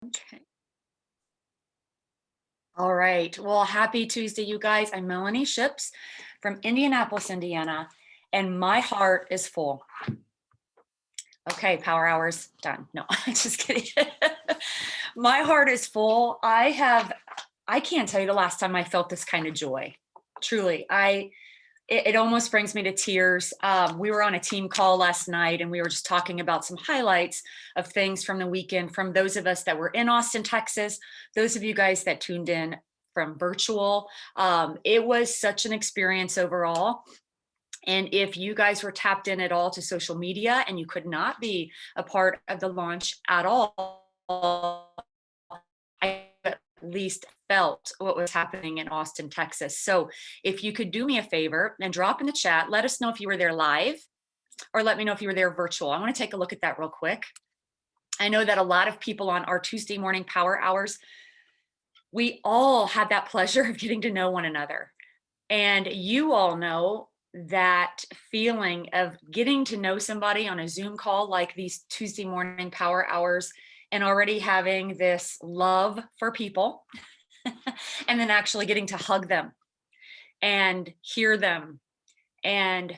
Okay. All right. Well, happy Tuesday, you guys. I'm Melanie Ships from Indianapolis, Indiana, and my heart is full. Okay, power hours done. No, I'm just kidding. My heart is full. I can't tell you the last time I felt this kind of joy. Truly, it almost brings me to tears. We were on a team call last night and we were just talking about some highlights of things from the weekend from those of us that were in Austin, Texas, those of you guys that tuned in from virtual. It was such an experience overall. And if you guys were tapped in at all to social media and you could not be a part of the launch at all, I at least felt what was happening in Austin, Texas. So if you could do me a favor and drop in the chat, let us know if you were there live or let me know if you were there virtual. I want to take a look at that real quick. I know that a lot of people on our Tuesday morning power hours, we all had that pleasure of getting to know one another. And you all know that feeling of getting to know somebody on a Zoom call like these Tuesday morning power hours and already having this love for people and then actually getting to hug them and hear them and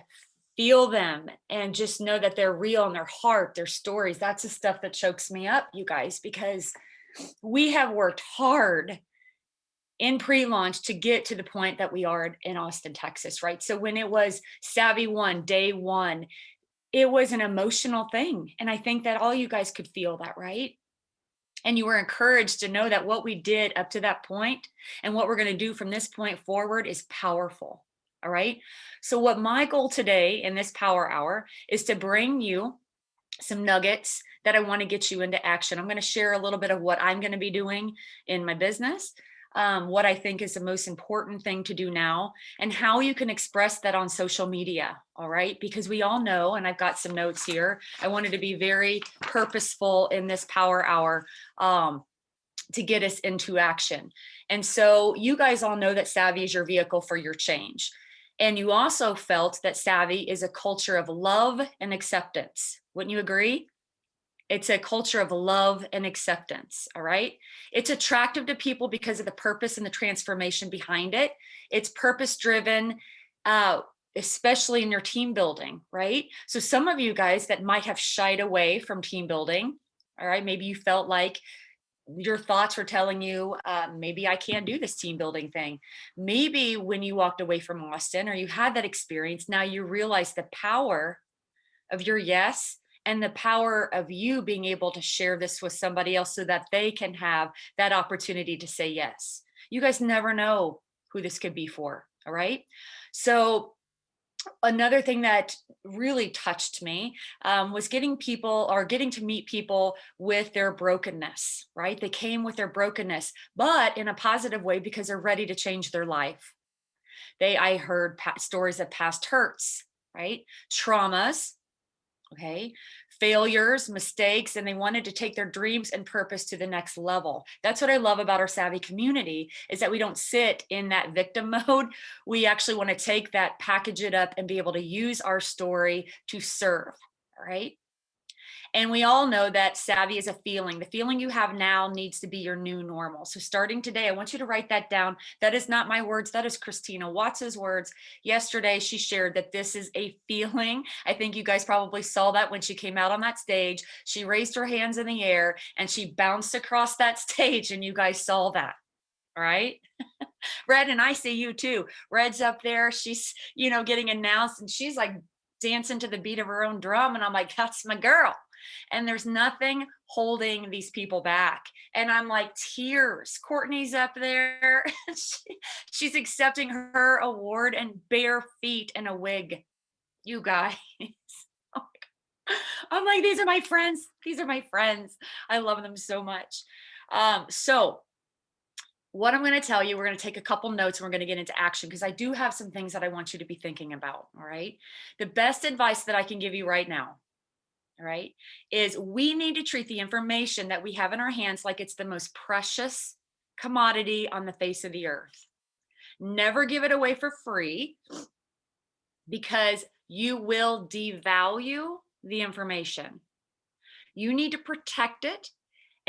feel them and just know that they're real in their heart, their stories. That's the stuff that chokes me up, you guys, because we have worked hard in pre-launch to get to the point that we are in Austin, Texas, right? So when it was Savvy One, day one, it was an emotional thing. And I think that all you guys could feel that, right? And you were encouraged to know that what we did up to that point and what we're going to do from this point forward is powerful. All right. So, what my goal today in this power hour is to bring you some nuggets that I want to get you into action. I'm going to share a little bit of what I'm going to be doing in my business, what I think is the most important thing to do now, and how you can express that on social media. All right. Because we all know, and I've got some notes here, I wanted to be very purposeful in this power hour. To get us into action. And so you guys all know that Savvy is your vehicle for your change. And you also felt that Savvy is a culture of love and acceptance. Wouldn't you agree? It's a culture of love and acceptance. All right. It's attractive to people because of the purpose and the transformation behind it. It's purpose driven, especially in your team building. Right. So some of you guys that might have shied away from team building. All right. Maybe you felt like your thoughts were telling you, maybe I can't do this team building thing. Maybe when you walked away from Austin or you had that experience, now you realize the power of your yes and the power of you being able to share this with somebody else so that they can have that opportunity to say yes. You guys never know who this could be for. All right. So, another thing that really touched me was getting people or getting to meet people with their brokenness, right? They came with their brokenness, but in a positive way because they're ready to change their life. I heard stories of past hurts, right? Traumas, okay, failures, mistakes, and they wanted to take their dreams and purpose to the next level. That's what I love about our Savvy community is that we don't sit in that victim mode. We actually want to take that, package it up, and be able to use our story to serve. All right. And we all know that savvy is a feeling. The feeling you have now needs to be your new normal. So starting today, I want you to write that down. That is not my words. That is Christina Watts's words. Yesterday, she shared that this is a feeling. I think you guys probably saw that when she came out on that stage. She raised her hands in the air and she bounced across that stage, and you guys saw that. All right. Red, and I see you too. Red's up there. She's, getting announced and she's like dancing to the beat of her own drum. And I'm like, that's my girl. And there's nothing holding these people back. And I'm like, tears. Courtney's up there. She's accepting her award and bare feet and a wig. You guys. Oh my God. I'm like, these are my friends. These are my friends. I love them so much. So what I'm going to tell you, we're going to take a couple notes and we're going to get into action because I do have some things that I want you to be thinking about. All right. The best advice that I can give you right now, all right, is we need to treat the information that we have in our hands like it's the most precious commodity on the face of the earth. Never give it away for free because you will devalue the information. You need to protect it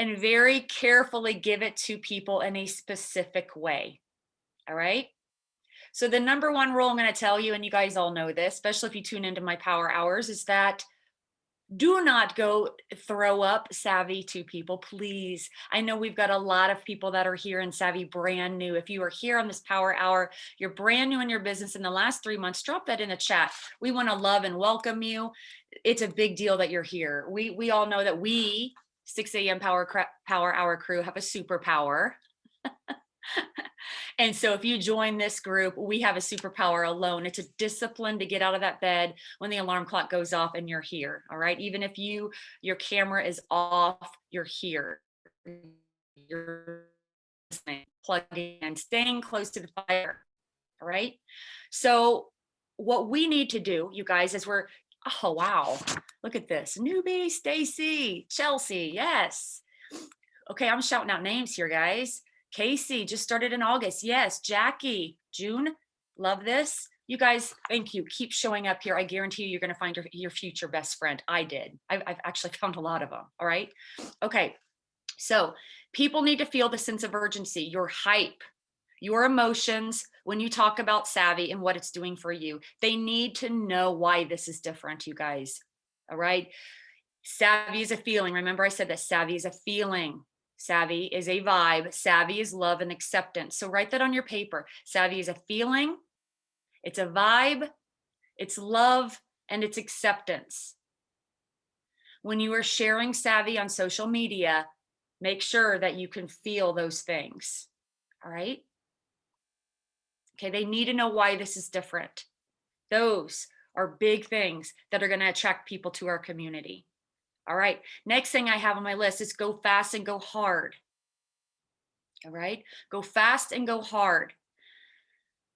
and very carefully give it to people in a specific way. All right. So the number one rule I'm going to tell you, and you guys all know this, especially if you tune into my power hours, is that do not go throw up Savvy to people, please. I know we've got a lot of people that are here in Savvy brand new. If you are here on this power hour, you're brand new in your business in the last 3 months, drop that in the chat. We want to love and welcome you. It's a big deal that you're here. We all know that we 6 a.m. power hour crew have a superpower. And so if you join this group, we have a superpower alone. It's a discipline to get out of that bed when the alarm clock goes off and you're here. All right. Even if your camera is off, you're here. You're listening, plugging in, staying close to the fire. All right. So what we need to do, you guys, is oh wow, look at this. Newbie, Stacy, Chelsea, yes. Okay, I'm shouting out names here, guys. Casey just started in August. Yes, Jackie, June. Love this. You guys, thank you. Keep showing up here. I guarantee you're going to find your future best friend. I did. I've actually found a lot of them. All right. Okay. So people need to feel the sense of urgency, your hype, your emotions when you talk about Savvy and what it's doing for you. They need to know why this is different, you guys. All right. Savvy is a feeling. Remember, I said that Savvy is a feeling. Savvy is a vibe. Savvy is love and acceptance. So write that on your paper. Savvy is a feeling, it's a vibe, it's love, and it's acceptance. When you are sharing Savvy on social media, make sure that you can feel those things. All right. Okay. They need to know why this is different. Those are big things that are going to attract people to our community. All right. Next thing I have on my list is go fast and go hard. All right. Go fast and go hard.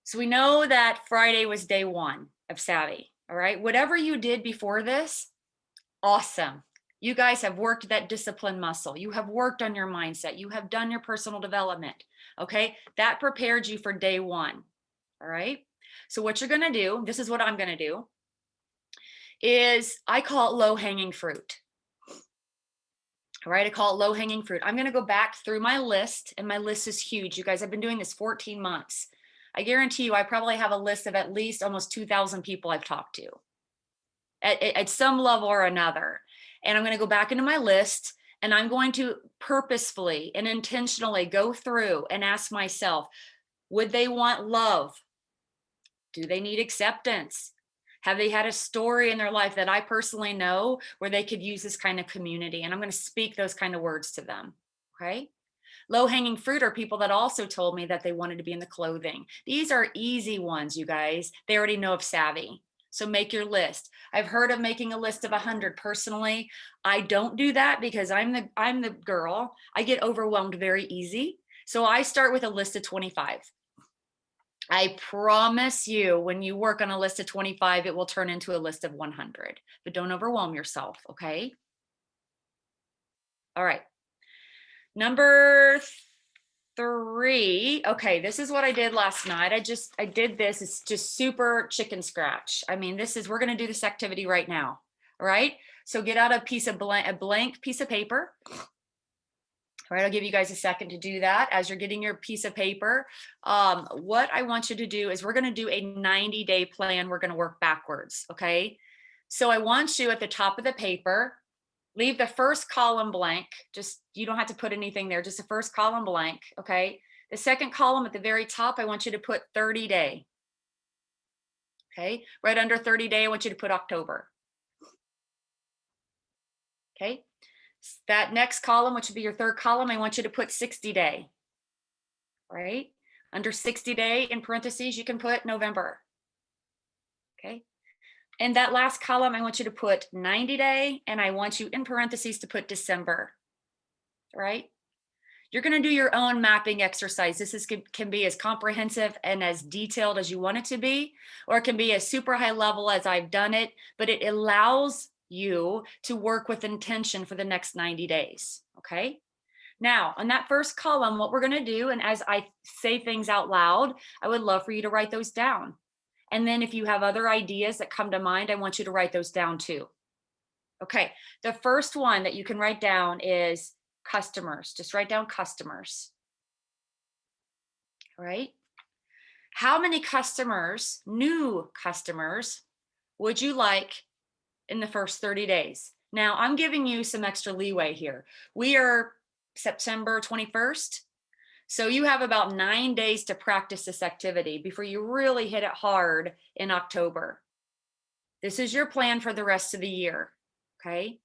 So we know that Friday was day one of Savvy. All right. Whatever you did before this, awesome. You guys have worked that discipline muscle. You have worked on your mindset. You have done your personal development. Okay. That prepared you for day one. All right. So what you're going to do, this is what I'm going to do, is I call it low hanging fruit. All right, I call it low hanging fruit. I'm going to go back through my list, and my list is huge. You guys, I've been doing this 14 months. I guarantee you, I probably have a list of at least almost 2,000 people I've talked to at some level or another. And I'm going to go back into my list, and I'm going to purposefully and intentionally go through and ask myself, would they want love? Do they need acceptance? Have they had a story in their life that I personally know where they could use this kind of community? And I'm going to speak those kind of words to them. Okay. Low hanging fruit are people that also told me that they wanted to be in the clothing. These are easy ones, you guys. They already know of Savvy. So make your list. I've heard of making a list of 100. Personally, I don't do that because I'm the girl. I get overwhelmed very easy. So I start with a list of 25. I promise you, when you work on a list of 25, it will turn into a list of 100, but don't overwhelm yourself. Okay. All right. Number 3. Okay. This is what I did last night. I did this. It's just super chicken scratch. I mean, we're going to do this activity right now. All right. So get out a blank piece of paper. All right, I'll give you guys a second to do that. As you're getting your piece of paper, what I want you to do is we're going to do a 90-day plan. We're going to work backwards, okay? So I want you at the top of the paper, leave the first column blank. Just, you don't have to put anything there, just the first column blank, okay? The second column at the very top, I want you to put 30-day, okay? Right under 30-day, I want you to put October, okay? That next column, which would be your third column, I want you to put 60-day, right? Under 60-day in parentheses, you can put November, okay? And that last column, I want you to put 90-day, and I want you in parentheses to put December, right? You're going to do your own mapping exercise. This can be as comprehensive and as detailed as you want it to be, or it can be as super high level as I've done it, but it allows you to work with intention for the next 90 days. Okay. Now, on that first column, what we're going to do, and as I say things out loud, I would love for you to write those down. And then if you have other ideas that come to mind, I want you to write those down too. Okay. The first one that you can write down is customers. Just write down customers. All right. How many customers, new customers, would you like in the first 30 days? Now, I'm giving you some extra leeway here. We are September 21st. So you have about 9 days to practice this activity before you really hit it hard in October. This is your plan for the rest of the year. Okay.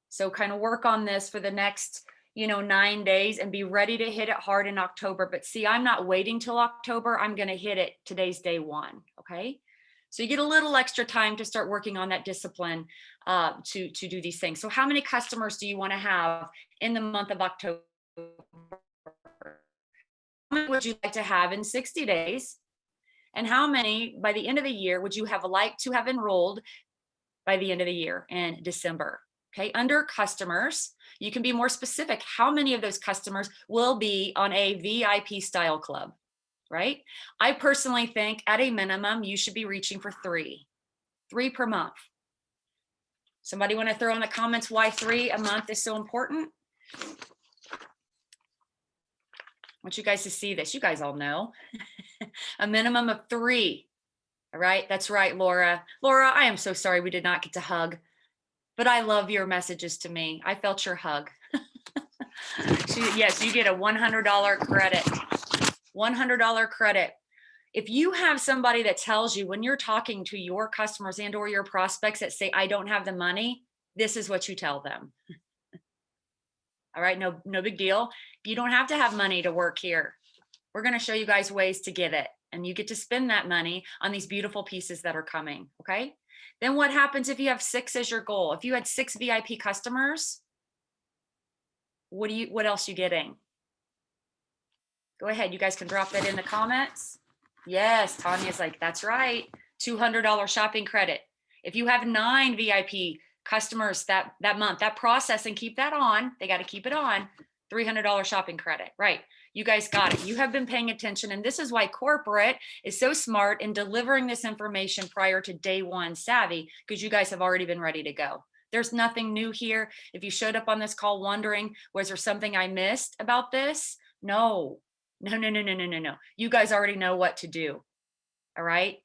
So kind of work on this for the next 9 days and be ready to hit it hard in October. But see, I'm not waiting till October. I'm going to hit it. Today's day 1. Okay. So you get a little extra time to start working on that discipline to do these things. So how many customers do you want to have in the month of October? How many would you like to have in 60 days? And how many by the end of the year would you have liked to have enrolled by the end of the year in December? Okay, under customers, you can be more specific. How many of those customers will be on a VIP style club, right? I personally think at a minimum, you should be reaching for 3 per month. Somebody want to throw in the comments why 3 a month is so important? I want you guys to see this. You guys all know. A minimum of 3. All right, that's right, Laura. Laura, I am so sorry we did not get to hug, but I love your messages to me. I felt your hug. Yes, you get a $100 credit. $100 credit. If you have somebody that tells you when you're talking to your customers and or your prospects that say, I don't have the money, this is what you tell them. All right, no big deal. You don't have to have money to work here. We're going to show you guys ways to get it. And you get to spend that money on these beautiful pieces that are coming. Okay. Then what happens if you have 6 as your goal? If you had 6 VIP customers, what else are you getting? Go ahead. You guys can drop that in the comments. Yes. Tanya's like, that's right. $200 shopping credit. If you have 9 VIP customers that month, that process, and keep that on, they got to keep it on, $300 shopping credit. Right. You guys got it. You have been paying attention. And this is why corporate is so smart in delivering this information prior to day 1 savvy, because you guys have already been ready to go. There's nothing new here. If you showed up on this call wondering, was there something I missed about this? No. You guys already know what to do. All right.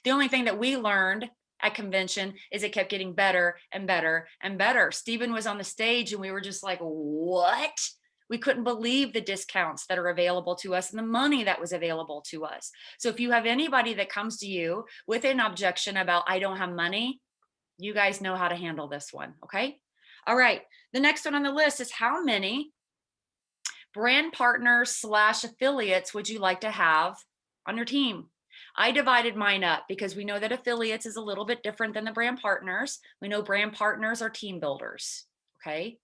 The only thing that we learned at convention is it kept getting better and better and better. Stephen was on the stage and we were just like, what? We couldn't believe the discounts that are available to us and the money that was available to us. So if you have anybody that comes to you with an objection about, I don't have money, you guys know how to handle this one. Okay. All right. The next one on the list is how many brand partners / affiliates would you like to have on your team? I divided mine up because we know that affiliates is a little bit different than the brand partners. We know brand partners are team builders. Okay.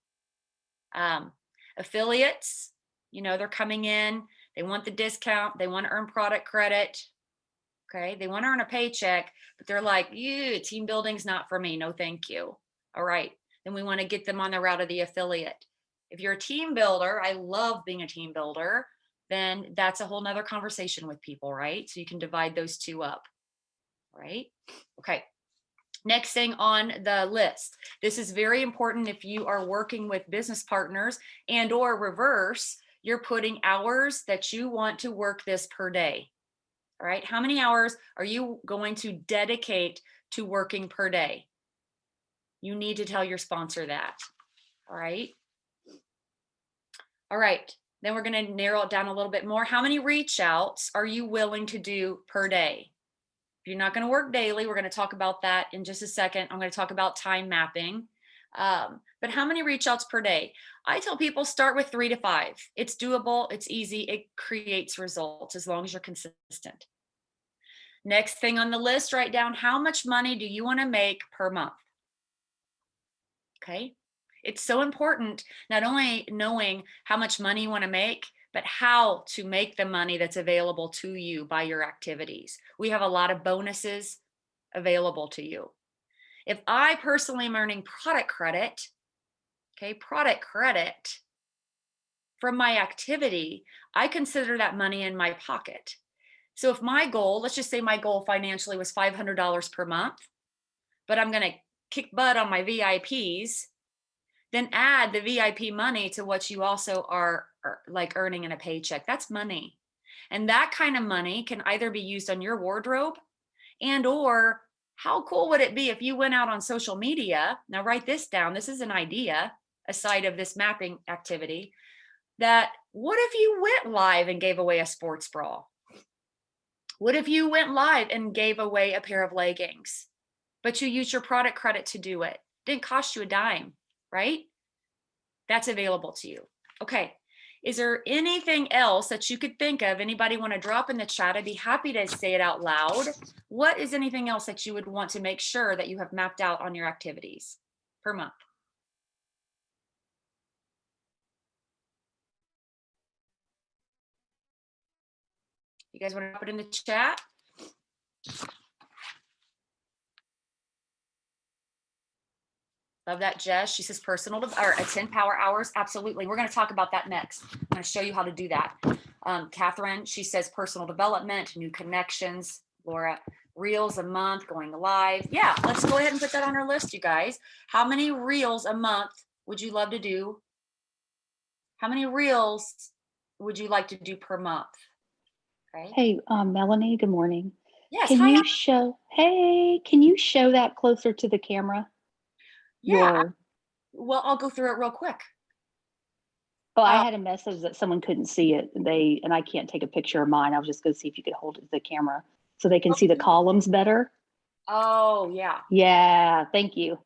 Affiliates, they're coming in, they want the discount, they want to earn product credit. Okay. They want to earn a paycheck, but they're like, team building's not for me. No, thank you. All right. Then we want to get them on the route of the affiliate. If you're a team builder, I love being a team builder, then that's a whole nother conversation with people, right? So you can divide those 2 up, right? Okay. Next thing on the list. This is very important if you are working with business partners and or reverse, you're putting hours that you want to work this per day. All right. How many hours are you going to dedicate to working per day? You need to tell your sponsor that. All right. All right. Then we're going to narrow it down a little bit more. How many reach outs are you willing to do per day? If you're not going to work daily, we're going to talk about that in just a second. I'm going to talk about time mapping. But how many reach outs per day? I tell people start with 3 to 5. It's doable. It's easy. It creates results as long as you're consistent. Next thing on the list, write down how much money do you want to make per month? Okay. It's so important not only knowing how much money you want to make, but how to make the money that's available to you by your activities. We have a lot of bonuses available to you. If I personally am earning product credit, okay, product credit from my activity, I consider that money in my pocket. So if my goal, let's just say my goal financially was $500 per month, but I'm going to kick butt on my VIPs, then add the VIP money to what you also are like earning in a paycheck. That's money. And that kind of money can either be used on your wardrobe, and or how cool would it be if you went out on social media? Now write this down. This is an idea aside of this mapping activity. That what if you went live and gave away a sports bra? What if you went live and gave away a pair of leggings, but you used your product credit to do it? Didn't cost you a dime, right? That's available to you. Okay. Is there anything else that you could think of? Anybody want to drop in the chat? I'd be happy to say it out loud. What is anything else that you would want to make sure that you have mapped out on your activities per month? You guys want to put it in the chat? Love that, Jess. She says personal or attend power hours. Absolutely. We're going to talk about that next. I'm going to show you how to do that. Catherine, she says personal development, new connections. Laura, reels a month, going live. Yeah, let's go ahead and put that on our list, you guys. How many reels a month would you love to do? How many reels would you like to do per month? Okay. Hey, Melanie, good morning. Yes, Can hi. you show, hey, can you show that closer to the camera? Yeah, well, I'll go through it real quick. Oh, I had a message that someone couldn't see it. And I can't take a picture of mine. I was just going to see if you could hold it to the camera so they can see the columns better. Oh, yeah. Yeah, thank you.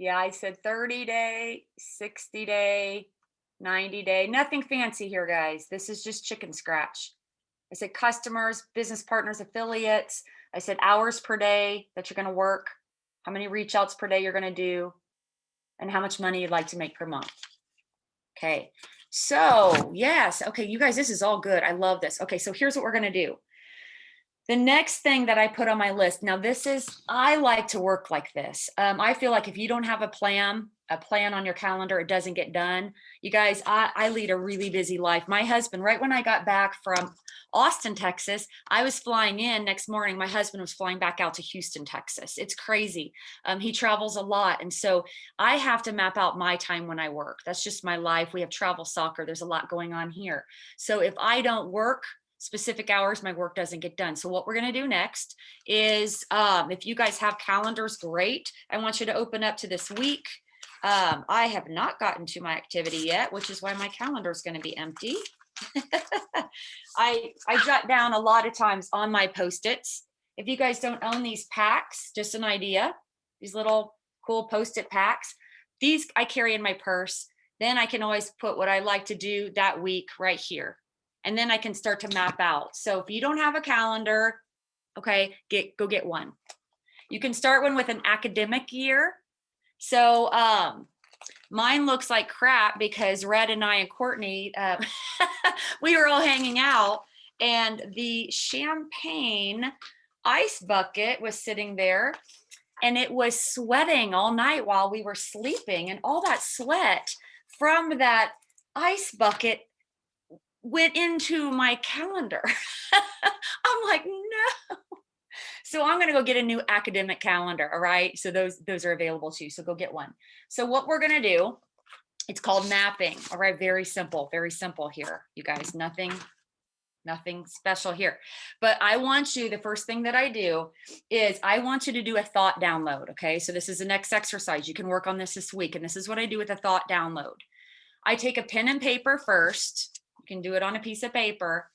Yeah, I said 30-day, 60-day, 90-day. Nothing fancy here, guys. This is just chicken scratch. I said customers, business partners, affiliates. I said hours per day that you're going to work, how many reach outs per day you're going to do, and how much money you'd like to make per month. Okay. So, yes. Okay, you guys, this is all good. I love this. Okay, so here's what we're going to do. The next thing that I put on my list, now this is, I like to work like this. I feel like if you don't have a plan on your calendar, it doesn't get done. You guys, I lead a really busy life. My husband, right when I got back from Austin, Texas, I was flying in next morning. My husband was flying back out to Houston, Texas. It's crazy. He travels a lot. And so I have to map out my time when I work. That's just my life. We have travel soccer. There's a lot going on here. So if I don't work specific hours, my work doesn't get done. So what we're going to do next is, if you guys have calendars, great. I want you to open up to this week. I have not gotten to my activity yet, which is why my calendar is going to be empty. I jot down a lot of times on my Post-its. If you guys don't own these packs, just an idea, these little cool Post-it packs, these I carry in my purse. Then I can always put what I like to do that week right here. And then I can start to map out. So if you don't have a calendar, okay, go get one. You can start one with an academic year. So mine looks like crap because Red and I and Courtney, we were all hanging out, and the champagne ice bucket was sitting there, and it was sweating all night while we were sleeping, and all that sweat from that ice bucket went into my calendar. I'm like, no. So I'm going to go get a new academic calendar. All right. So those are available too. So go get one. So what we're going to do, it's called mapping. All right. Very simple here, you guys. Nothing special here. But I want you, the first thing that I do is I want you to do a thought download. Okay. So this is the next exercise. You can work on this week. And this is what I do with a thought download. I take a pen and paper first. You can do it on a piece of paper,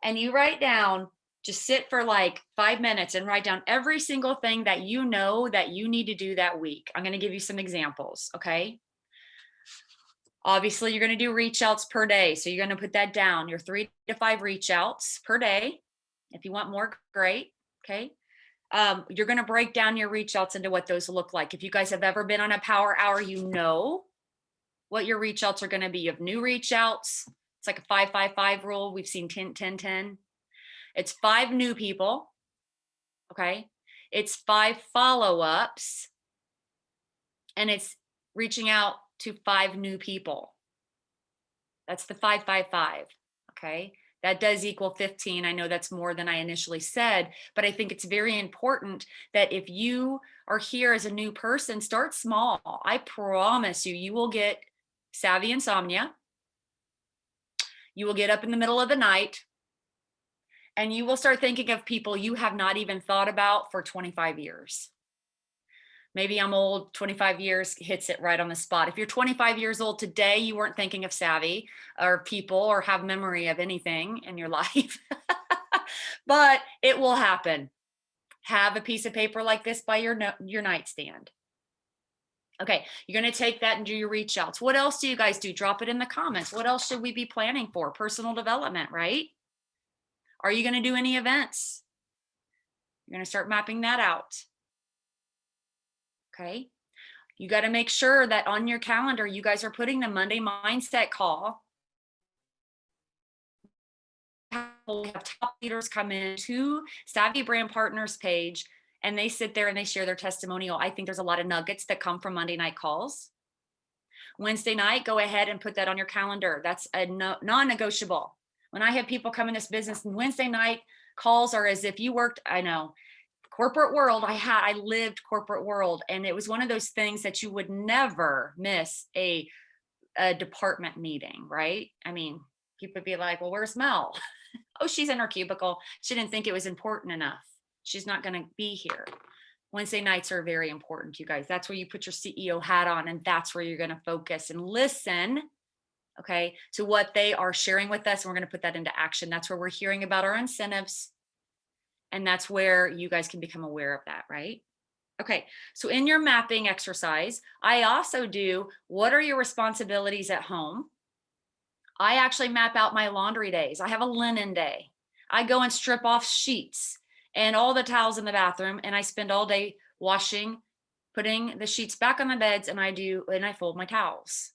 and you write down, just sit for like 5 minutes and write down every single thing that you know that you need to do that week. I'm going to give you some examples. Okay. Obviously, you're going to do reach outs per day. So you're going to put that down, your 3 to 5 reach outs per day. If you want more, great. Okay. You're going to break down your reach outs into what those look like. If you guys have ever been on a power hour, you know what your reach outs are going to be. You have new reach outs. It's like a 5-5-5 rule. We've seen 10-10-10. It's 5 new people. Okay. It's 5 follow-ups, and it's reaching out to 5 new people. That's the 5-5-5. Okay. That does equal 15. I know that's more than I initially said, but I think it's very important that if you are here as a new person, start small. I promise you, you will get savvy insomnia. You will get up in the middle of the night and you will start thinking of people you have not even thought about for 25 years. Maybe I'm old, 25 years hits it right on the spot. If you're 25 years old today, you weren't thinking of savvy or people or have memory of anything in your life, but it will happen. Have a piece of paper like this by your nightstand. Okay, you're going to take that and do your reach outs. What else do you guys do? Drop it in the comments. What else should we be planning for? Personal development, right? Are you going to do any events? You're going to start mapping that out. Okay. You got to make sure that on your calendar, you guys are putting the Monday mindset call. We have top leaders come in to Savvy Brand Partners page and they sit there and they share their testimonial. I think there's a lot of nuggets that come from Monday night calls. Wednesday night, go ahead and put that on your calendar. That's a non-negotiable. When I have people come in this business, and Wednesday night calls are as if you worked, I know, corporate world. I lived corporate world, and it was one of those things that you would never miss a department meeting, right? I mean, people would be like, well, where's Mel? Oh, she's in her cubicle. She didn't think it was important enough. She's not going to be here. Wednesday nights are very important, you guys. That's where you put your CEO hat on, and that's where you're going to focus and listen, okay, to what they are sharing with us. And we're going to put that into action. That's where we're hearing about our incentives. And that's where you guys can become aware of that, right? Okay, so in your mapping exercise, I also do, what are your responsibilities at home? I actually map out my laundry days. I have a linen day. I go and strip off sheets and all the towels in the bathroom, and I spend all day washing, putting the sheets back on the beds, and I fold my towels.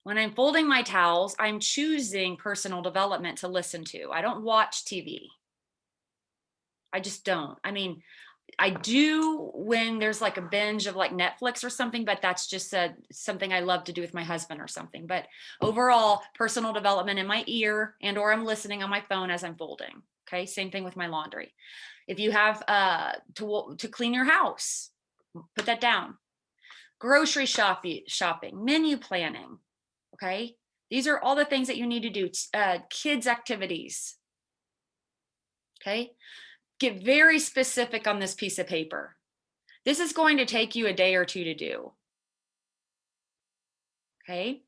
When I'm folding my towels, I'm choosing personal development to listen to. I don't watch TV. I just don't. I mean, I do when there's like a binge of like Netflix or something, but that's just something I love to do with my husband or something. But overall, personal development in my ear or I'm listening on my phone as I'm folding. Okay, same thing with my laundry. If you have to clean your house, put that down. Grocery shopping, menu planning. Okay, these are all the things that you need to do. Kids activities. Okay. Get very specific on this piece of paper. This is going to take you a day or two to do. Okay.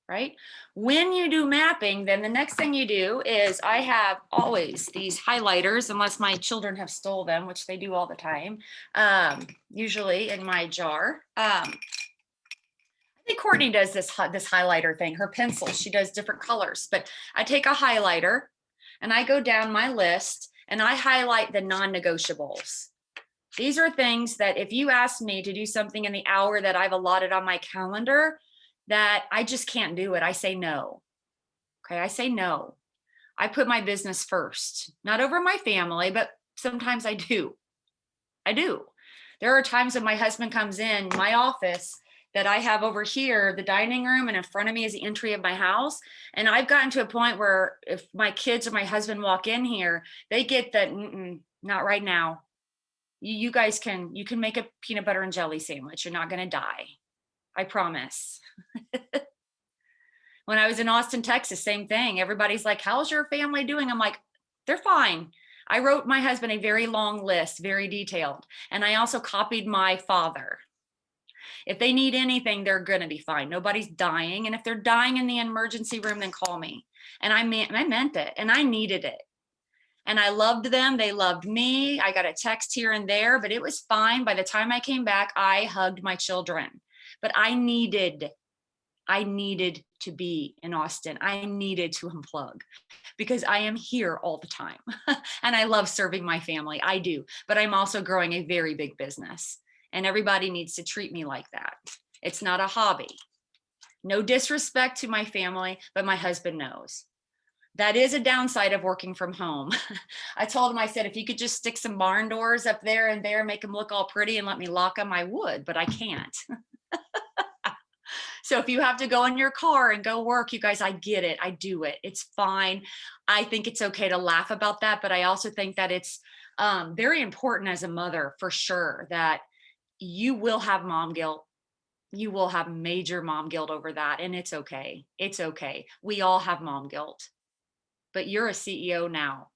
Right. When you do mapping, then the next thing you do is I have always these highlighters, unless my children have stole them, which they do all the time, usually in my jar. I think Courtney does this highlighter thing, her pencils, she does different colors, but I take a highlighter and I go down my list and I highlight the non-negotiables. These are things that if you ask me to do something in the hour that I've allotted on my calendar, that I just can't do it. I say no. Okay, I say no. I put my business first, not over my family, but sometimes I do. I do. There are times when my husband comes in my office that I have over here, the dining room, and in front of me is the entry of my house. And I've gotten to a point where if my kids or my husband walk in here, they get that, not right now. You guys can make a peanut butter and jelly sandwich. You're not going to die. I promise. When I was in Austin, Texas, same thing. Everybody's like, how's your family doing? I'm like, they're fine. I wrote my husband a very long list, very detailed. And I also copied my father. If they need anything, they're going to be fine. Nobody's dying. And if they're dying in the emergency room, then call me. And I meant it. And I needed it. And I loved them. They loved me. I got a text here and there, but it was fine. By the time I came back, I hugged my children. But I needed to be in Austin. I needed to unplug because I am here all the time. And I love serving my family. I do. But I'm also growing a very big business. And everybody needs to treat me like that. It's not a hobby. No disrespect to my family, but my husband knows. That is a downside of working from home. I told him, I said, if you could just stick some barn doors up there and there, make them look all pretty and let me lock them, I would, but I can't. So if you have to go in your car and go work, you guys, I get it. I do it. It's fine. I think it's okay to laugh about that, but I also think that it's very important as a mother, for sure, that you will have mom guilt. You will have major mom guilt over that, and it's okay. It's okay. We all have mom guilt, but you're a CEO now,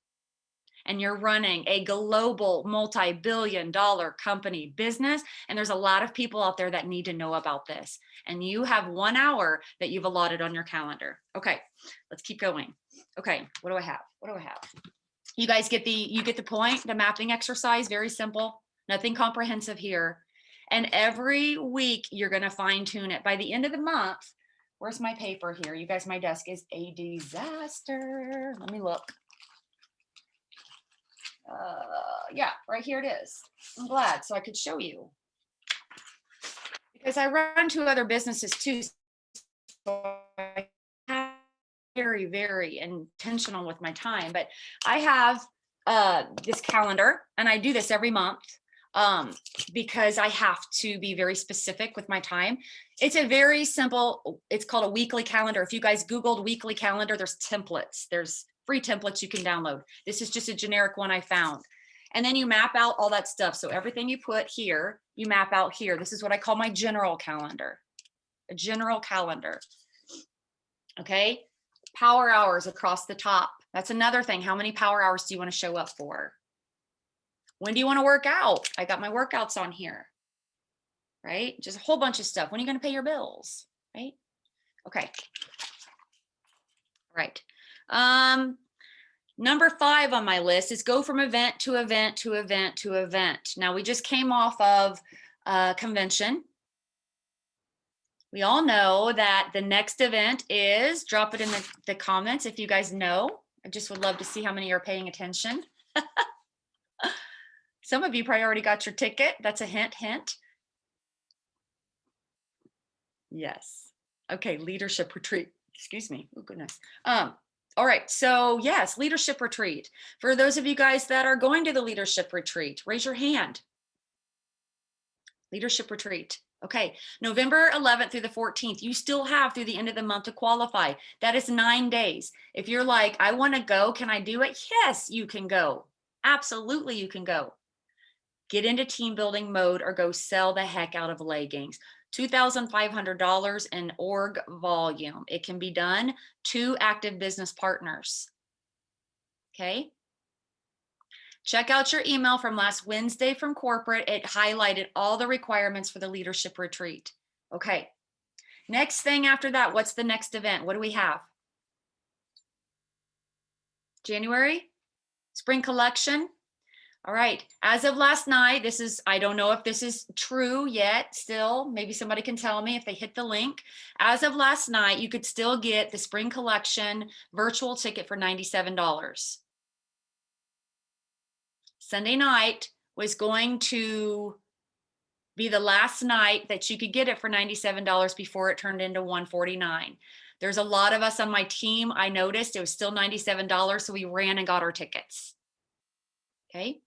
and you're running a global multi-billion dollar company business. And there's a lot of people out there that need to know about this. And you have 1 hour that you've allotted on your calendar. Okay, let's keep going. Okay, what do I have? What do I have? You guys get the point, the mapping exercise, very simple, nothing comprehensive here. And every week you're going to fine tune it. By the end of the month, where's my paper here? You guys, my desk is a disaster. Let me look. Yeah, right here it is. I'm glad, so I could show you, because I run 2 other businesses too, so I have very, very intentional with my time. But I have this calendar, and I do this every month because I have to be very specific with my time. It's a very simple, it's called a weekly calendar. If you guys Googled weekly calendar, there's templates. There's free templates you can download. This is just a generic one I found. And then you map out all that stuff. So everything you put here, you map out here. This is what I call my general calendar, a general calendar. Okay. Power hours across the top. That's another thing. How many power hours do you want to show up for? When do you want to work out? I got my workouts on here, right? Just a whole bunch of stuff. When are you going to pay your bills, right? Okay. All right. Number 5 on my list is go from event to event to event to event. Now, we just came off of a convention. We all know that the next event is, drop it in the comments if you guys know. I just would love to see how many are paying attention. Some of you probably already got your ticket. That's a hint, hint. Yes. Okay, leadership retreat. Excuse me. Oh, goodness. All right, so yes, leadership retreat. For those of you guys that are going to the leadership retreat, raise your hand. Leadership retreat. Okay, November 11th through the 14th, you still have through the end of the month to qualify. That is 9 days. If you're like, I want to go, can I do it? Yes, you can go. Absolutely, you can go. Get into team building mode or go sell the heck out of leggings. $2,500 in org volume. It can be done. 2 active business partners. Okay. Check out your email from last Wednesday from corporate. It highlighted all the requirements for the leadership retreat. Okay. Next thing after that, what's the next event? What do we have? January? Spring collection? All right, as of last night, this is, I don't know if this is true yet still, maybe somebody can tell me if they hit the link. As of last night, you could still get the spring collection virtual ticket for $97. Sunday night was going to be the last night that you could get it for $97 before it turned into $149. There's a lot of us on my team. I noticed it was still $97, so we ran and got our tickets. Okay.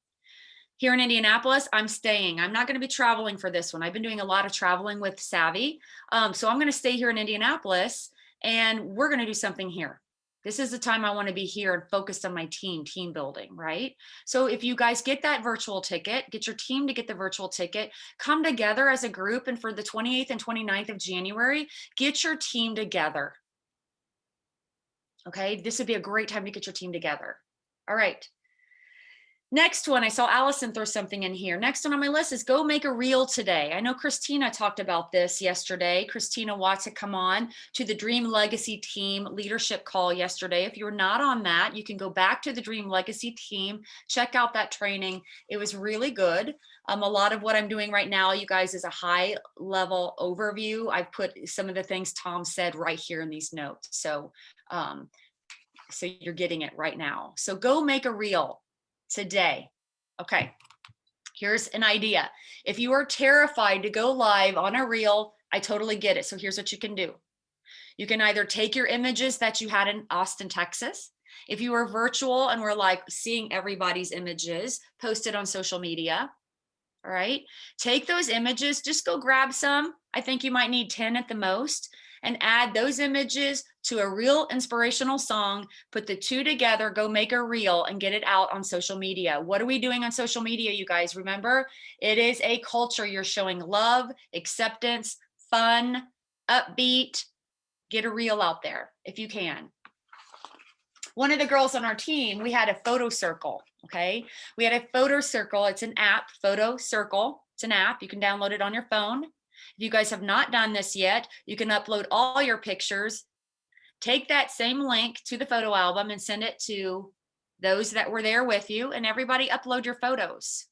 Here in Indianapolis, I'm staying. I'm not going to be traveling for this one. I've been doing a lot of traveling with Savvy. So I'm going to stay here in Indianapolis, and we're going to do something here. This is the time I want to be here and focused on my team building, right? So if you guys get that virtual ticket, get your team to get the virtual ticket, come together as a group, and for the 28th and 29th of January, get your team together. Okay, this would be a great time to get your team together. All right. Next one, I saw Allison throw something in here. Next one on my list is go make a reel today. I know Christina talked about this yesterday. Christina Watts had come on to the Dream Legacy Team leadership call yesterday. If you're not on that, you can go back to the Dream Legacy Team, check out that training. It was really good. A lot of what I'm doing right now, you guys, is a high level overview. I've put some of the things Tom said right here in these notes. So you're getting it right now. So go make a reel today. Okay, here's an idea. If you are terrified to go live on a reel, I totally get it. So here's what you can do. You can either take your images that you had in Austin, Texas. If you were virtual and we're like seeing everybody's images posted on social media, All right. Take those images, just go grab some. I think you might need 10 at the most, and add those images to a real inspirational song. Put the two together, go make a reel and get it out on social media. What are we doing on social media, you guys? Remember, it is a culture. You're showing love, acceptance, fun, upbeat. Get a reel out there if you can. One of the girls on our team, we had a photo circle. Okay. We had a photo circle. It's an app, photo circle. It's an app. You can download it on your phone. If you guys have not done this yet, you can upload all your pictures. Take that same link to the photo album and send it to those that were there with you, and everybody upload your photos.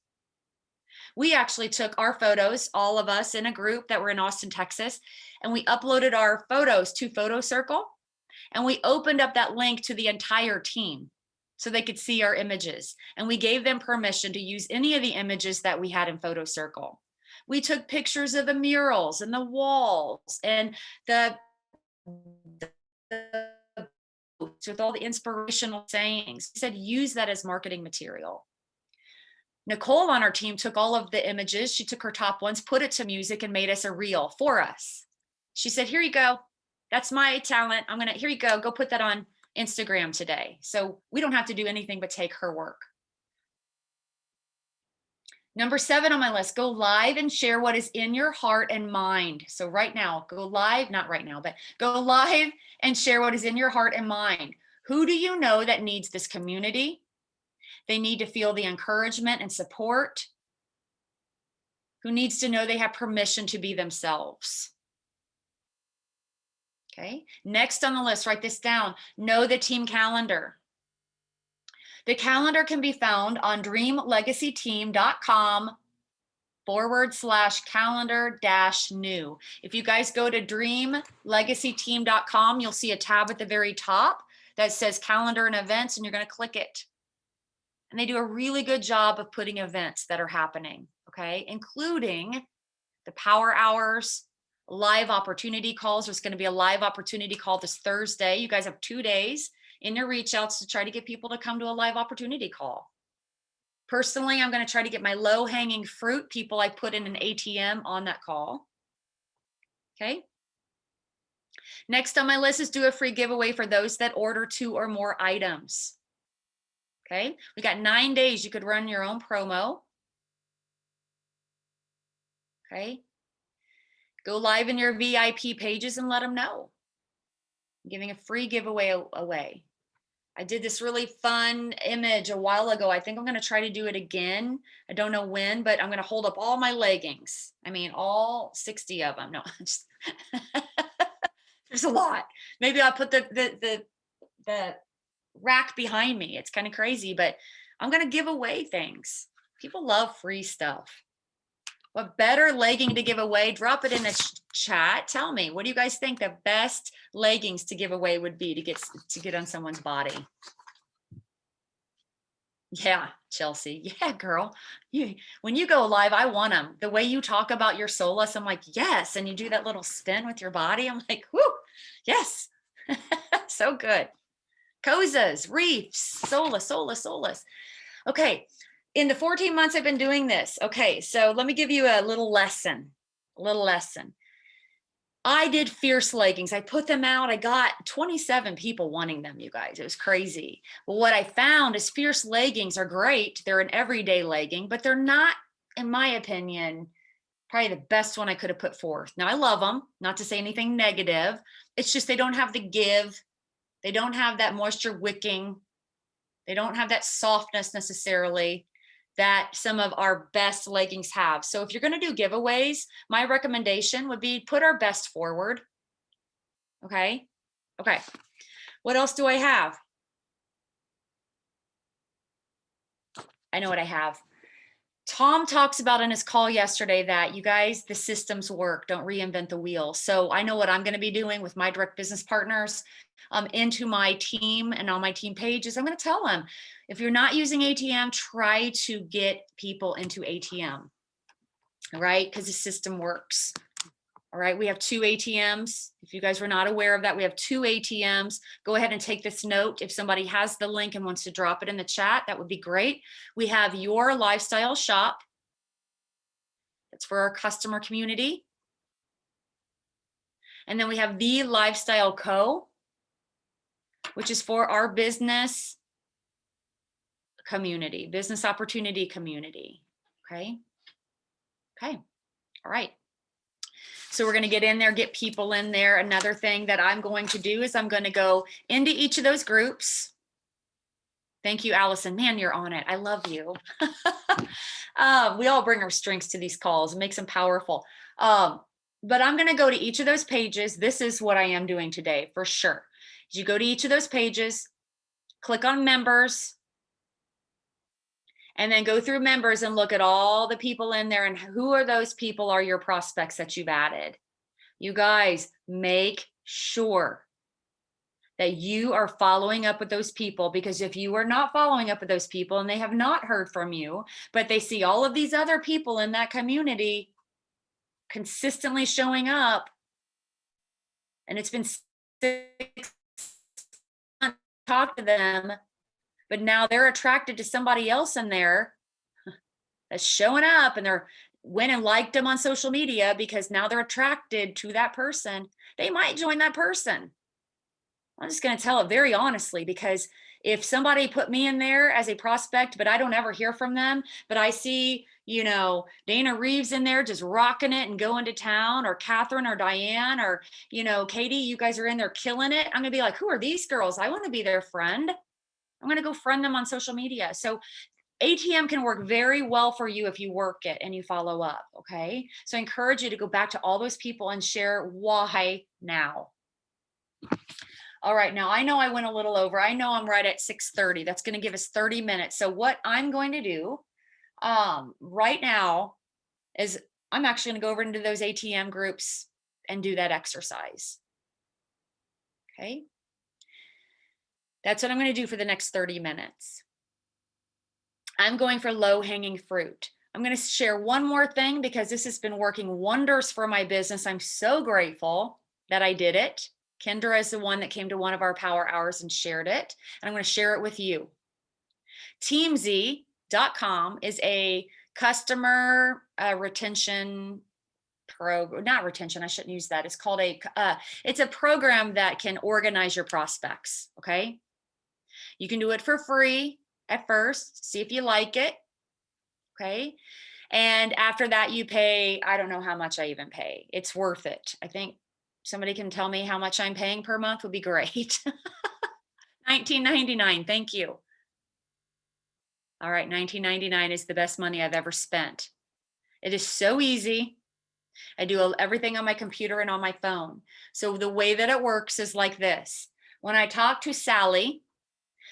We actually took our photos, all of us in a group that were in Austin, Texas, and we uploaded our photos to Photo Circle. And we opened up that link to the entire team so they could see our images. And we gave them permission to use any of the images that we had in Photo Circle. We took pictures of the murals and the walls and the with all the inspirational sayings. We said, use that as marketing material. Nicole on our team took all of the images. She took her top ones, put it to music, and made us a reel for us. She said, here you go. That's my talent. Here you go. Go put that on Instagram today. So we don't have to do anything but take her work. Number 7 on my list, go live and share what is in your heart and mind. So right now, go live, not right now, but go live and share what is in your heart and mind. Who do you know that needs this community? They need to feel the encouragement and support. Who needs to know they have permission to be themselves? Okay, next on the list, write this down. Know the team calendar. The calendar can be found on dreamlegacyteam.com/calendar-new. If you guys go to dreamlegacyteam.com, you'll see a tab at the very top that says calendar and events, and you're going to click it. And they do a really good job of putting events that are happening, okay, including the power hours, live opportunity calls. There's going to be a live opportunity call this Thursday. You guys have 2 days in your reach outs to try to get people to come to a live opportunity call. Personally, I'm going to try to get my low hanging fruit people I put in an ATM on that call. Okay. Next on my list is do a free giveaway for those that order 2 or more items. Okay. We got 9 days. You could run your own promo. Okay. Go live in your VIP pages and let them know. I'm giving a free giveaway away. I did this really fun image a while ago. I think I'm going to try to do it again. I don't know when, but I'm going to hold up all my leggings. I mean, all 60 of them. No, just there's a lot. Maybe I'll put the rack behind me. It's kind of crazy, but I'm going to give away things. People love free stuff. What better legging to give away? Drop it in the chat. Tell me, what do you guys think the best leggings to give away would be to get on someone's body? Yeah, Chelsea. Yeah, girl. When you go live, I want them. The way you talk about your solace, I'm like, yes. And you do that little spin with your body. I'm like, whoo, yes. So good. Kozas, reefs, solace. Okay. In the 14 months I've been doing this. Okay, so let me give you a little lesson. I did fierce leggings. I put them out. I got 27 people wanting them, you guys. It was crazy. But what I found is fierce leggings are great. They're an everyday legging, but they're not, in my opinion, probably the best one I could have put forth. Now, I love them, not to say anything negative. It's just they don't have the give. They don't have that moisture wicking. They don't have that softness necessarily that some of our best leggings have. So if you're going to do giveaways, my recommendation would be put our best forward. Okay. What else do I have? I know what I have. Tom talks about in his call yesterday that, you guys, the systems work. Don't reinvent the wheel. So I know what I'm going to be doing with my direct business partners into my team and on my team pages. I'm going to tell them, if you're not using ATM, try to get people into ATM, right? Because the system works. All right, we have 2 ATMs. If you guys were not aware of that, we have 2 ATMs. Go ahead and take this note. If somebody has the link and wants to drop it in the chat, that would be great. We have Your Lifestyle Shop, That's for our customer community. And then we have the Lifestyle Co., which is for our business community, business opportunity community. Okay. Okay. All right. So we're going to get in there, get people in there. Another thing that I'm going to do is I'm going to go into each of those groups. Thank you, Allison. Man, you're on it. I love you. We all bring our strengths to these calls. It makes them powerful. But I'm going to go to each of those pages. This is what I am doing today for sure. You go to each of those pages, click on members, and then go through members and look at all the people in there and who are those people are your prospects that you've added. You guys, make sure that you are following up with those people, because if you are not following up with those people and they have not heard from you, but they see all of these other people in that community consistently showing up, and it's been 6 months to talk to them, but now they're attracted to somebody else in there that's showing up, and they're went and liked them on social media because now they're attracted to that person. They might join that person. I'm just going to tell it very honestly, because if somebody put me in there as a prospect, but I don't ever hear from them, but I see, Dana Reeves in there just rocking it and going to town, or Catherine or Diane or, Katie, you guys are in there killing it. I'm going to be like, who are these girls? I want to be their friend. I'm going to go friend them on social media. So ATM can work very well for you if you work it and you follow up. Okay. So I encourage you to go back to all those people and share why now. All right, now I know I went a little over. I know I'm right at 6:30. That's going to give us 30 minutes. So what I'm going to do right now is I'm actually going to go over into those ATM groups and do that exercise. Okay. That's what I'm going to do for the next 30 minutes. I'm going for low hanging fruit. I'm going to share one more thing because this has been working wonders for my business. I'm so grateful that I did it. Kendra is the one that came to one of our power hours and shared it. And I'm going to share it with you. TeamZ.com is a customer retention program, not retention. I shouldn't use that. It's called it's a program that can organize your prospects. Okay. You can do it for free at first, see if you like it. Okay. And after that, you pay, I don't know how much I even pay. It's worth it. I think somebody can tell me how much I'm paying per month would be great. $19.99. Thank you. All right. $19.99 is the best money I've ever spent. It is so easy. I do everything on my computer and on my phone. So the way that it works is like this. When I talk to Sally,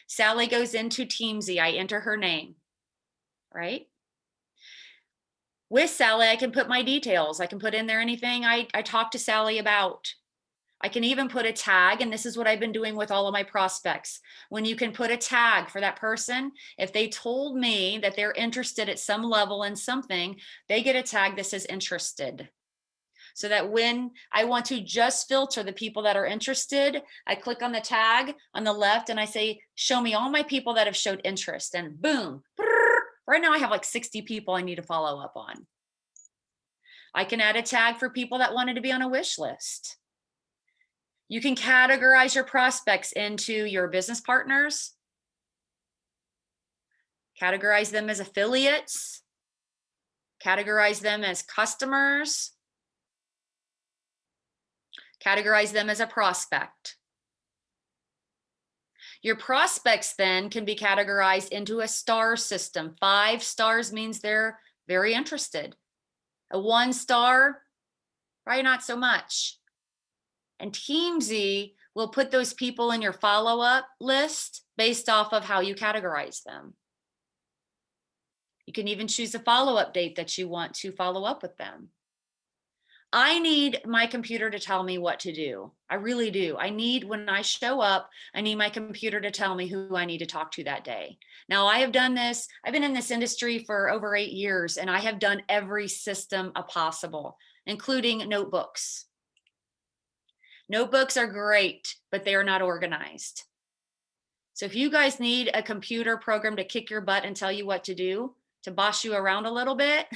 Sally goes into TeamZ. I enter her name, right? With Sally, I can put my details. I can put in there anything I talk to Sally about. I can even put a tag, and this is what I've been doing with all of my prospects. When you can put a tag for that person, if they told me that they're interested at some level in something, they get a tag that says interested. So that when I want to just filter the people that are interested, I click on the tag on the left and I say, show me all my people that have showed interest, and boom. Right now I have like 60 people I need to follow up on. I can add a tag for people that wanted to be on a wish list. You can categorize your prospects into your business partners, categorize them as affiliates, categorize them as customers, categorize them as a prospect. Your prospects then can be categorized into a star system. 5 stars means they're very interested. A 1 star, probably not so much. And TeamZ will put those people in your follow-up list based off of how you categorize them. You can even choose a follow-up date that you want to follow up with them. I need my computer to tell me what to do. I really do. When I show up, I need my computer to tell me who I need to talk to that day. Now, I have done this. I've been in this industry for over 8 years, and I have done every system possible, including notebooks. Notebooks are great, but they are not organized. So if you guys need a computer program to kick your butt and tell you what to do, to boss you around a little bit.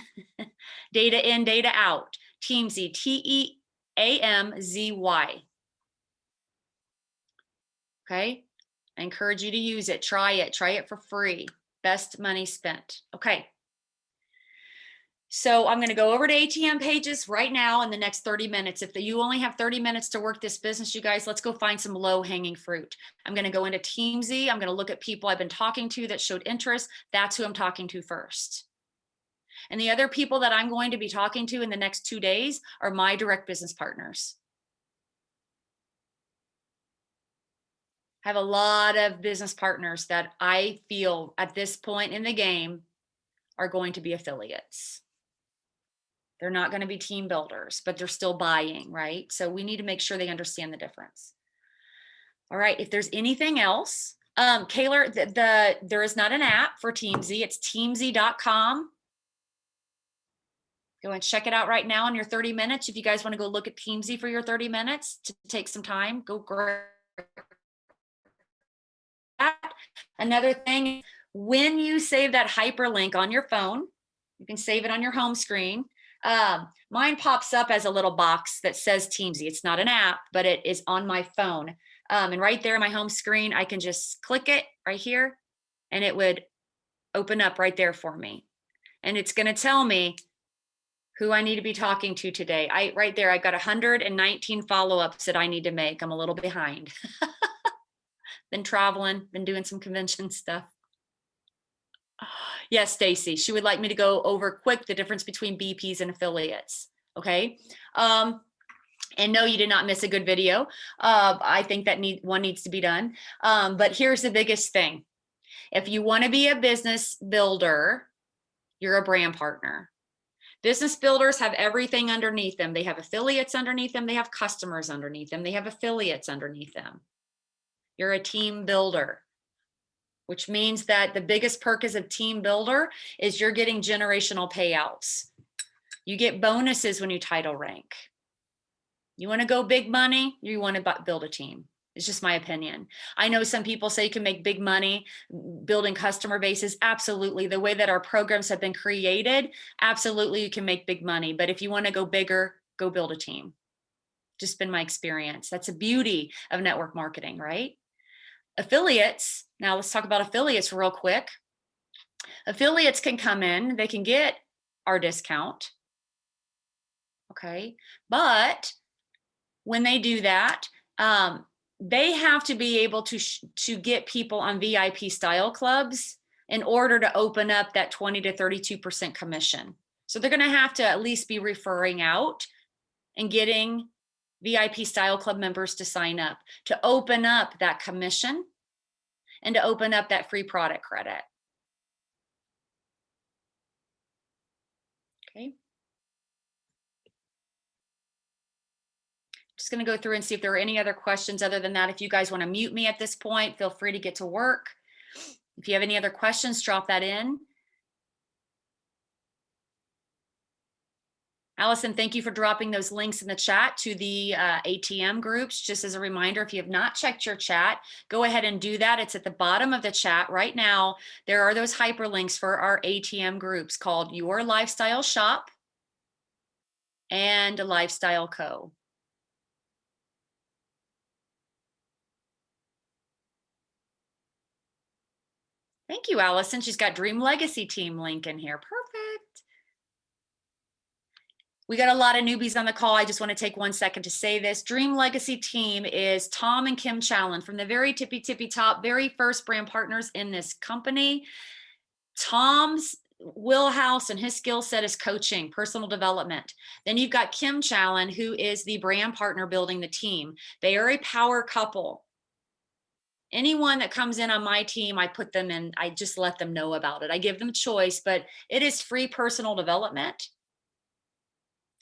Data in, data out. Teamzy, Teamzy. Okay. I encourage you to use it. Try it. Try it for free. Best money spent. Okay. So I'm going to go over to ATM pages right now in the next 30 minutes. If you only have 30 minutes to work this business, you guys, let's go find some low hanging fruit. I'm going to go into Teamzy. I'm going to look at people I've been talking to that showed interest. That's who I'm talking to first. And the other people that I'm going to be talking to in the next 2 days are my direct business partners. I have a lot of business partners that I feel at this point in the game are going to be affiliates. They're not going to be team builders, but they're still buying, right? So we need to make sure they understand the difference. All right, if there's anything else, Kaylor, there is not an app for Teamzy. It's teamzy.com. Go and check it out right now in your 30 minutes. If you guys want to go look at Teamzy for your 30 minutes to take some time, go grab that. Another thing, when you save that hyperlink on your phone, you can save it on your home screen. Mine pops up as a little box that says Teamzy. It's not an app, but it is on my phone. And right there in my home screen, I can just click it right here and it would open up right there for me. And it's going to tell me who I need to be talking to today. Right there, I've got 119 follow-ups that I need to make. I'm a little behind. Been traveling, been doing some convention stuff. Yes, Stacy, she would like me to go over quick the difference between BPs and affiliates. Okay. And no, you did not miss a good video. I think that one needs to be done. But here's the biggest thing. If you want to be a business builder, you're a brand partner. Business builders have everything underneath them. They have affiliates underneath them. They have customers underneath them. They have affiliates underneath them. You're a team builder, which means that the biggest perk as a team builder is you're getting generational payouts. You get bonuses when you title rank. You want to go big money, you want to build a team. It's just my opinion. I know some people say you can make big money building customer bases. Absolutely. The way that our programs have been created, absolutely you can make big money. But if you want to go bigger, go build a team. Just been my experience. That's the beauty of network marketing, right? Affiliates. Now let's talk about affiliates real quick. Affiliates can come in, they can get our discount. Okay. But when they do that, they have to be able to get people on VIP style clubs in order to open up that 20 to 32% commission. So they're going to have to at least be referring out and getting VIP style club members to sign up to open up that commission and to open up that free product credit. Okay. Just going to go through and see if there are any other questions. Other than that, if you guys want to mute me at this point, feel free to get to work. If you have any other questions, drop that in. Allison, thank you for dropping those links in the chat to the ATM groups. Just as a reminder, if you have not checked your chat, go ahead and do that. It's at the bottom of the chat right now. There are those hyperlinks for our ATM groups called Your Lifestyle Shop and Lifestyle Co. Thank you, Allison. She's got Dream Legacy Team link in here. Perfect. We got a lot of newbies on the call. I just want to take 1 second to say this. Dream Legacy Team is Tom and Kim Challen from the very tippy top, very first brand partners in this company. Tom's wheelhouse and his skill set is coaching, personal development. Then you've got Kim Challen, who is the brand partner building the team. They are a power couple. Anyone that comes in on my team, I put them in, I just let them know about it. I give them choice, but it is free personal development.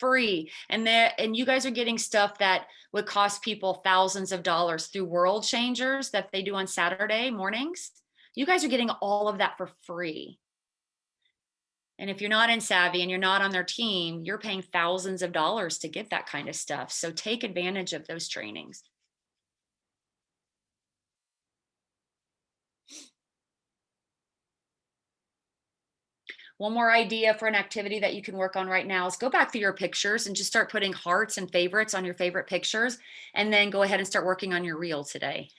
Free. And you guys are getting stuff that would cost people thousands of dollars through World Changers that they do on Saturday mornings. You guys are getting all of that for free. And if you're not in Savvy and you're not on their team, you're paying thousands of dollars to get that kind of stuff. So take advantage of those trainings. One more idea for an activity that you can work on right now is go back through your pictures and just start putting hearts and favorites on your favorite pictures, and then go ahead and start working on your reel today.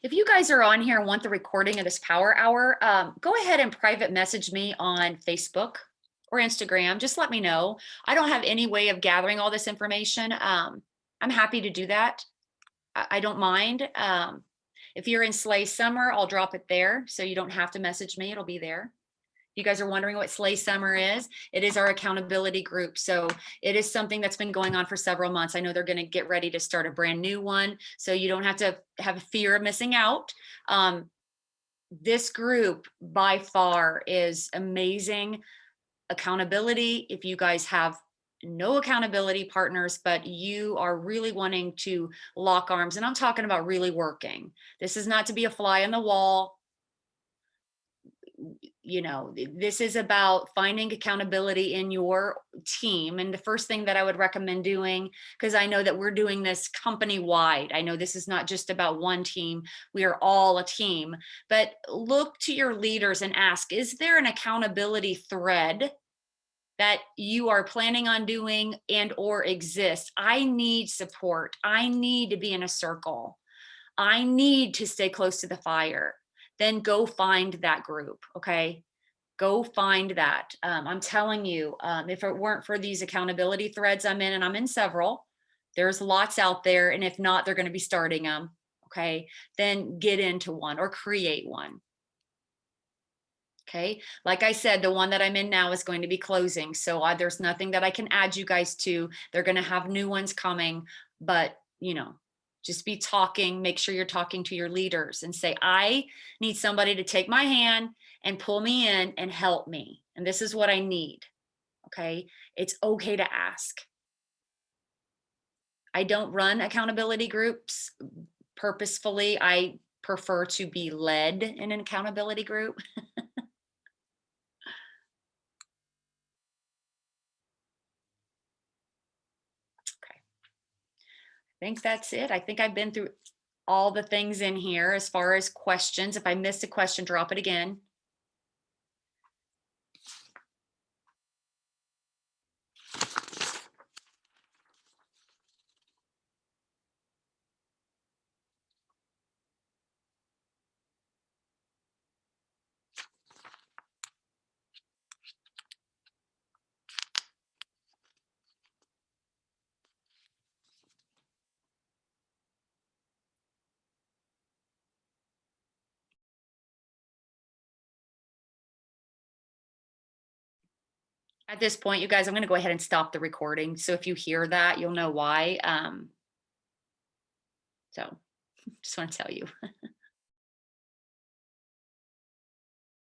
If you guys are on here and want the recording of this power hour, go ahead and private message me on Facebook or Instagram. Just let me know. I don't have any way of gathering all this information. I'm happy to do that. I don't mind. If you're in Slay Summer, I'll drop it there, so you don't have to message me. It'll be there. You guys are wondering what Slay Summer is. It is our accountability group. So it is something that's been going on for several months. I know they're going to get ready to start a brand new one. So you don't have to have a fear of missing out. This group by far is amazing accountability. If you guys have no accountability partners, but you are really wanting to lock arms, and I'm talking about really working. This is not to be a fly on the wall. You know, this is about finding accountability in your team. And the first thing that I would recommend doing, because I know that we're doing this company wide, I know this is not just about one team, we are all a team, but look to your leaders and ask, is there an accountability thread that you are planning on doing and or exists? I need support. I need to be in a circle. I need to stay close to the fire. Then go find that group. Okay. Go find that. I'm telling you, if it weren't for these accountability threads I'm in, and I'm in several, there's lots out there. And if not, they're going to be starting them. Okay. Then get into one or create one. Okay. Like I said, the one that I'm in now is going to be closing. So there's nothing that I can add you guys to. They're going to have new ones coming, but you know, just be talking, make sure you're talking to your leaders and say, I need somebody to take my hand and pull me in and help me. And this is what I need. Okay. It's okay to ask. I don't run accountability groups purposefully. I prefer to be led in an accountability group. Okay. I think that's it. I think I've been through all the things in here as far as questions. If I missed a question, drop it again. At this point, you guys, I'm going to go ahead and stop the recording. So if you hear that, you'll know why. So just want to tell you.